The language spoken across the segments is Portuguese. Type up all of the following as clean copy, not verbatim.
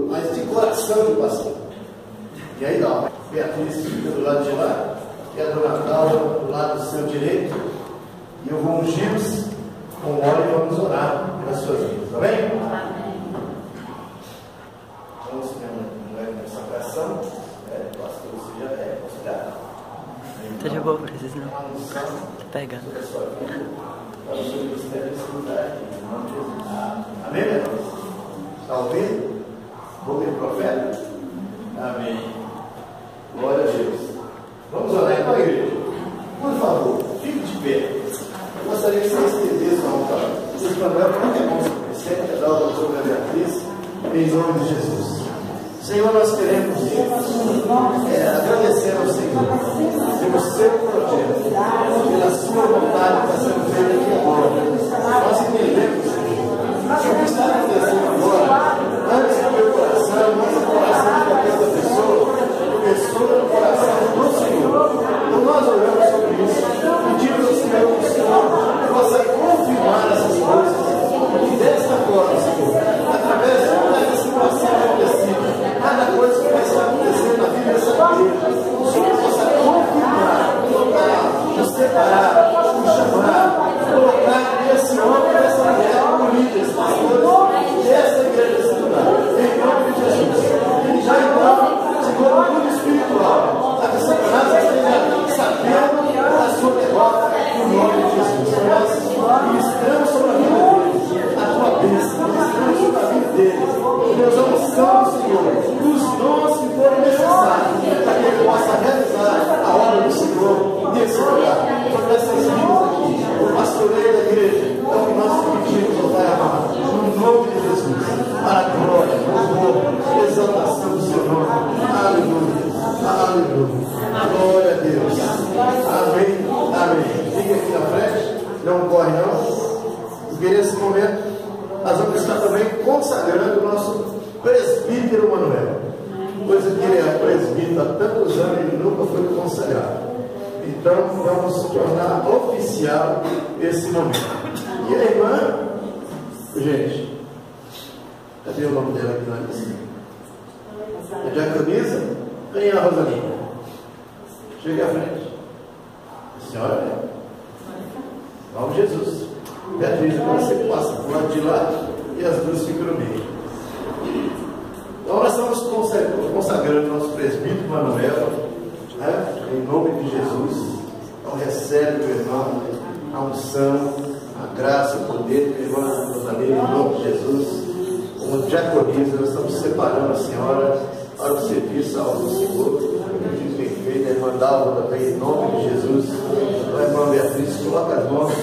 mas de coração de pastor. E aí dá, Beatriz fica do lado de lá, e a dona Cláudia do lado do seu direito, e eu vou ungir-los com óleo e vamos orar pelas suas vidas, tá bem? Vamos nessa oração. Pastor, você já é considerado. Tá de boa, precisa não. Tá pegando. Amém, meu Deus? Está ouvindo? Vou ver o profeta? Amém. Glória a Deus. Vamos orar então, igreja. Por favor, fique de pé. Eu gostaria que você estendesse a mão para o Manuel, porque é bom você conhecer, dar o doutor Beatriz, em nome de Jesus. Senhor, nós queremos agradecer ao Senhor pelo seu projeto, pela sua vontade que está sendo feita aqui agora. Nós entendemos, Senhor, o que está acontecendo agora, antes do meu coração, antes do coração de qualquer outra pessoa, começou no coração do Senhor. Então nós oramos sobre isso, pedimos ao Senhor que o Senhor possa confirmar essas coisas, e desta forma, Senhor, através de toda essa situação acontecida, cada coisa que vai estar acontecendo na vida dessa igreja, o Senhor possa confirmar, colocar, nos separar, nos chamar, colocar esse homem, essa mulher, como líderes, pastores, dessa igreja secular, em nome de Jesus. E já então, Senhor, no mundo espiritual, a que Satanás esteja sabendo da sua derrota, no nome de Jesus. Nós ministramos sobre a vida deles, a tua bênção, ministramos sobre a vida deles. Deus, a unção do Senhor, os dons que forem necessários para que ele possa realizar a obra do Senhor nesse lugar, sobre essas vidas aqui, o pastoreio da igreja, é o que nós pedimos, ó Pai amado, no nome de Jesus, para a glória, louvor, exaltação do seu nome. Aleluia, aleluia, glória a Deus, amém, amém. Fica aqui na frente, não corre não, porque nesse momento nós vamos estar também consagrando o nosso presbítero Manuel, coisa que ele é presbítero há tantos anos e nunca foi consagrado. Então vamos tornar oficial esse momento. E a irmã, gente, cadê o nome dela aqui na lista? A diaconisa? Quem é a Rosalinha? Chegue à frente. A senhora é? Em nome de Jesus. Beatriz, agora você passa do lado de lá e as duas ficam no meio. Então nós estamos consagrando nosso presbítero Manuel, né? Em nome de Jesus. Então recebe o irmão, a unção, a graça, o poder do irmão Rosalina, em nome de Jesus. Como diaconisa, nós estamos separando a senhora para o serviço ao Senhor. Que bem feito, a irmã Dalva também, em nome de Jesus. A irmã Beatriz, coloca as mãos.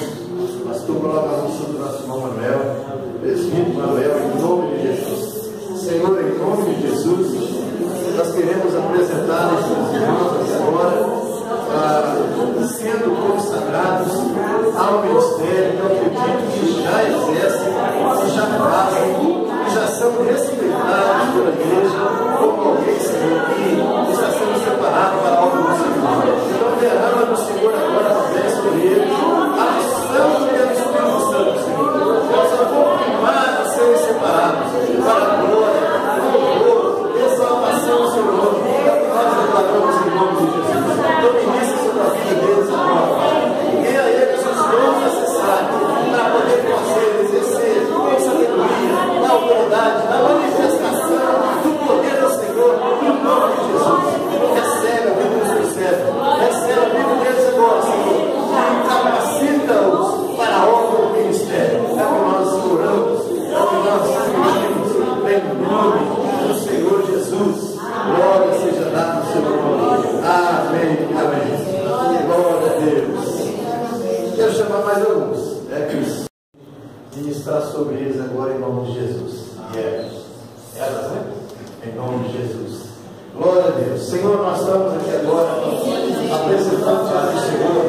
Pastor, coloca a mão sobre o nosso irmão Manuel, presbítero Manuel, em nome de Jesus. Senhor, em nome de Jesus, nós queremos apresentar esses irmãos aqui agora, sendo consagrados ao ministério, que eu acredito que já exercem, que já fazem, que já são respeitados pela igreja, como alguém, Senhor, que está sendo separado para a obra do Senhor. Então, derrama do Senhor agora através por ele, a unção do Espírito Santo, Senhor. Possa confirmar a serem separados para a glória, louvor, exaltação do Senhor. É o que nós declaramos em nome de Jesus. Dominice sobre a vida deles agora. Dê a eles os dons necessários para poder fazer, exercer com sabedoria, na autoridade, na manifestação do poder do Senhor, em nome de Jesus. Recebe a vida dos seus servos, recebe a vida deles agora, Senhor, e capacita-os para a obra do ministério. É o que nós oramos, é o que nós pedimos, em nome do Senhor Jesus. Glória seja dada ao seu nome. Amém, amém. Glória a Deus. Quero chamar mais alguns, que ministrar sobre eles agora em nome de Jesus. Elas, né? Em nome de Jesus. Glória a Deus. Senhor, nós estamos aqui agora apresentando diante do Senhor